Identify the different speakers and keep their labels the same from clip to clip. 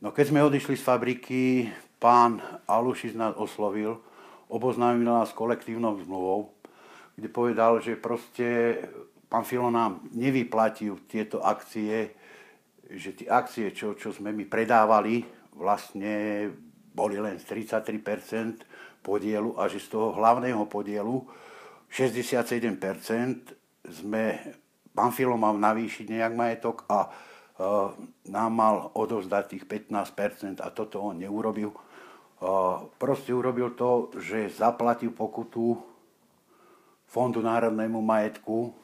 Speaker 1: No keď sme odišli z fabriky, pán Alušič nás oslovil, oboznámil nás s kolektívnou zmluvou, kde povedal, že proste pán Filo nám nevyplatí tieto akcie, že tie akcie, čo sme my predávali, vlastne boli len z 33% podielu a že z toho hlavného podielu 67% pán Filo mal navýšiť nejak majetok a nám mal odovzdať tých 15% a toto on neurobil. Proste urobil to, že zaplatil pokutu Fondu národnému majetku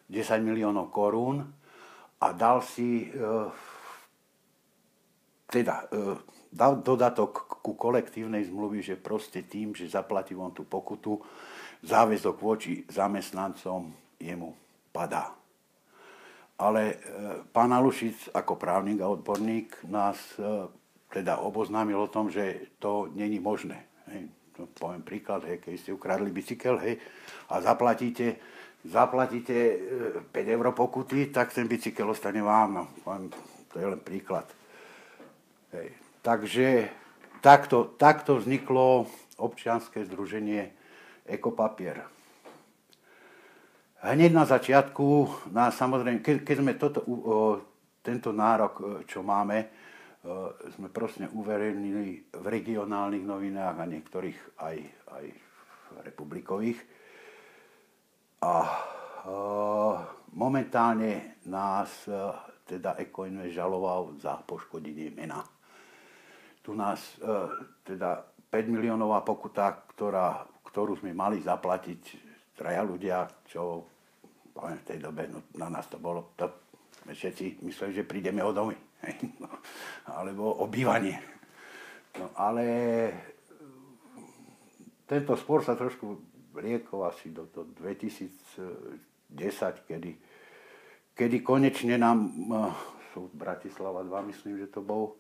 Speaker 1: 10 miliónov korún a dal si dal dodatok ku kolektívnej zmluvy, že proste tým, že zaplatí on tú pokutu, záväzok voči zamestnancom jemu padá. Ale pán Alušič ako právnik a odborník nás teda oboznámil o tom, že to není možné. Hej. Poviem príklad, hej, keď ste ukradli bicykel, hej, a zaplatíte 5 eur pokuty, tak ten bicykel ostane vám. No, to je len príklad. Hej. Takže takto vzniklo občianske združenie Ekopapier. Hneď na začiatku, samozrejme, keď sme tento nárok, čo máme, sme proste uverejnili v regionálnych novinách a niektorých aj republikových. A momentálne nás teda Ekoinvest žaloval za poškodenie mena. Tu nás teda 5 miliónová pokuta, ktorú sme mali zaplatiť traja ľudia, čo poviem v tej dobe, no, na nás to bolo, to sme všetci mysleli, že prídeme o domy, no, alebo o bývanie. No, ale tento spor sa trošku vliekol asi do 2010, kedy konečne nám súd Bratislava 2, myslím, že to bol,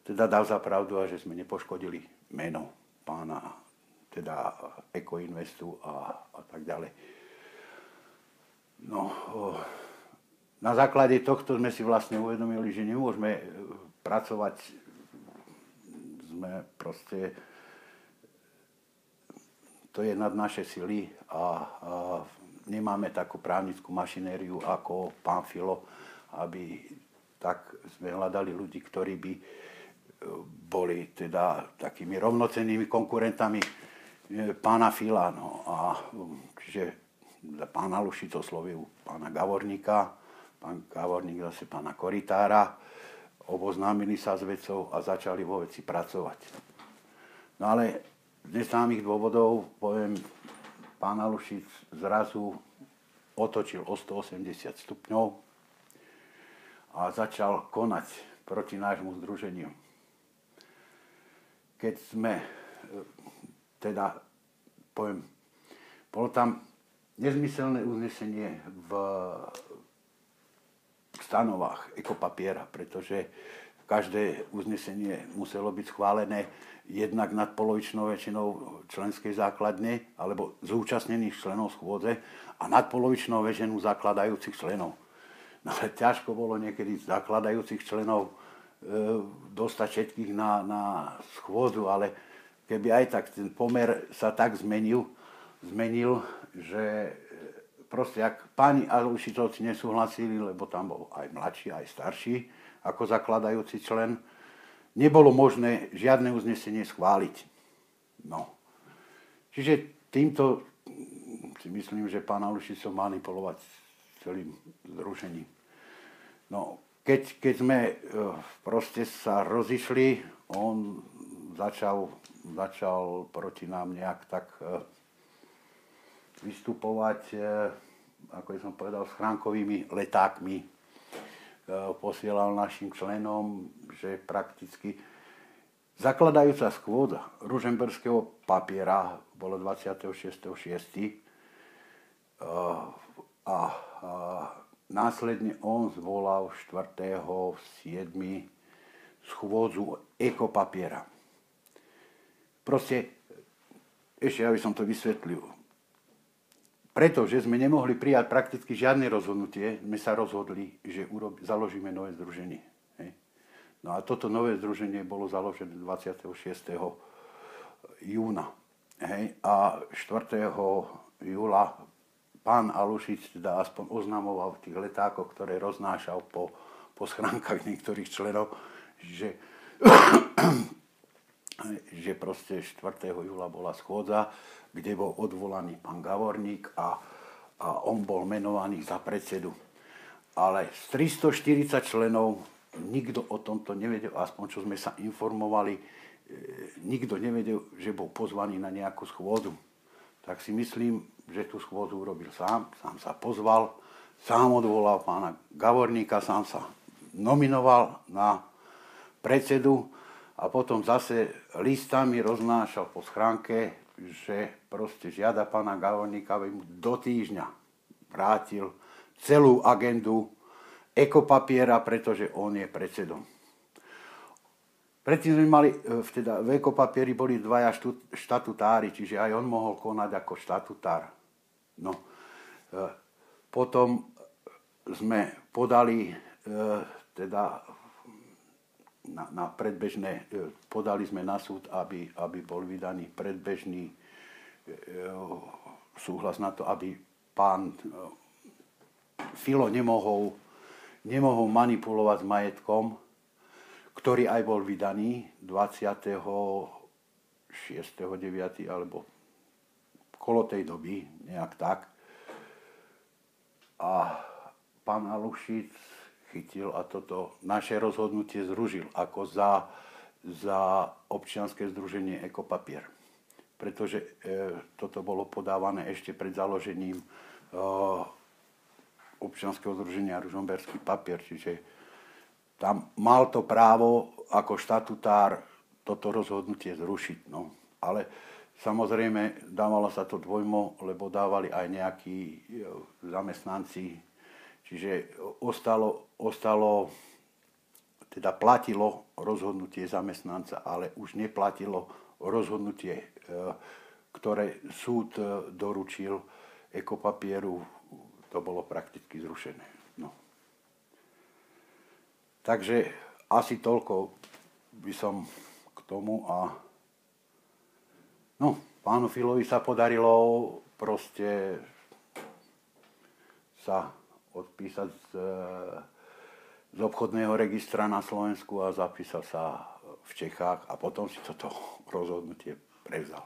Speaker 1: teda dal za pravdu a že sme nepoškodili meno pána teda Ekoinvestu a tak ďalej. No, na základe tohto sme si vlastne uvedomili, že nemôžeme pracovať, sme proste, to je nad naše sily a nemáme takú právnickú mašinériu ako pán Filo, aby tak sme hľadali ľudí, ktorí by boli teda takými rovnocennými konkurentami pána Fila, no a čiže pán Alušič oslovil pána Gavorníka, pán Gavorník zase pána Koritára, oboznámili sa s vecou a začali vo veci pracovať. No ale z neznámych dôvodov, poviem, pán Alušič zrazu otočil o 180 stupňov a začal konať proti nášmu združeniu. Keď sme teda, poviem, bolo tam nezmyselné uznesenie v stanovách Ekopapiera, pretože každé uznesenie muselo byť schválené jednak nadpolovičnou väčšinou členskej základne alebo zúčastnených členov schôdze a nadpolovičnou väčšinou zakladajúcich členov. No ale ťažko bolo niekedy zakladajúcich členov dostať všetkých na schôdzu, ale keby aj tak ten pomer sa tak zmenil, že proste ak páni Alušičovci nesúhlasili, lebo tam bol aj mladší, aj starší ako zakladajúci člen, nebolo možné žiadne uznesenie schváliť. No. Čiže týmto si myslím, že pán Alušič sa manipulovať celým združením. No, keď sme proste sa rozišli, on začal proti nám nejak tak vystupovať, ako som povedal, schránkovými letákmi. Posielal našim členom, že prakticky zakladajúca schôdza Ružomberského papiera bolo 26.6. A následne on zvolal 4.7. schôdzu Ekopapiera. Proste, ešte aby som to vysvetlil, pretože sme nemohli prijať prakticky žiadne rozhodnutie, sme sa rozhodli, že založíme nové združenie. Hej. No a toto nové združenie bolo založené 26. júna. Hej? A 4. júla pán Alušic teda aspoň oznamoval v tých letákoch, ktoré roznášal po schránkach niektorých členov, že proste 4. júla bola schôdza, kde bol odvolaný pán Gavorník a on bol menovaný za predsedu. Ale z 340 členov nikto o tomto nevedel, aspoň čo sme sa informovali, nikto nevedel, že bol pozvaný na nejakú schôdzu. Tak si myslím, že tú schôdzu urobil sám sa pozval, sám odvolal pána Gavorníka, sám sa nominoval na predsedu a potom zase listami roznášal po schránke, že proste žiada pána Gavorníka, aby mu do týždňa vrátil celú agendu ekopapiera, pretože on je predsedom. Predtým sme mali, teda v ekopapieri boli dvaja štatutári, čiže aj on mohol konať ako štatutár. No, potom sme podali teda na predbežné, podali sme na súd, aby bol vydaný predbežný súhlas na to, aby pán Filo nemohol manipulovať s majetkom, ktorý aj bol vydaný 26.9. alebo kolo tej doby, nejak tak. A pán Alušic chytil a toto naše rozhodnutie zrušil ako za občianske združenie Ekopapier. Pretože toto bolo podávané ešte pred založením občianskeho združenia Ružomberský papier, čiže tam mal to právo ako štatutár toto rozhodnutie zrušiť. No. Ale samozrejme dávalo sa to dvojmo, lebo dávali aj nejakí zamestnanci, čiže teda platilo rozhodnutie zamestnanca, ale už neplatilo rozhodnutie, ktoré súd doručil Ekopapieru, to bolo prakticky zrušené. No. Takže asi toľko by som k tomu a no, pánu Filovi sa podarilo proste sa odpísať z obchodného registra na Slovensku a zapísal sa v Čechách a potom si toto rozhodnutie prevzal.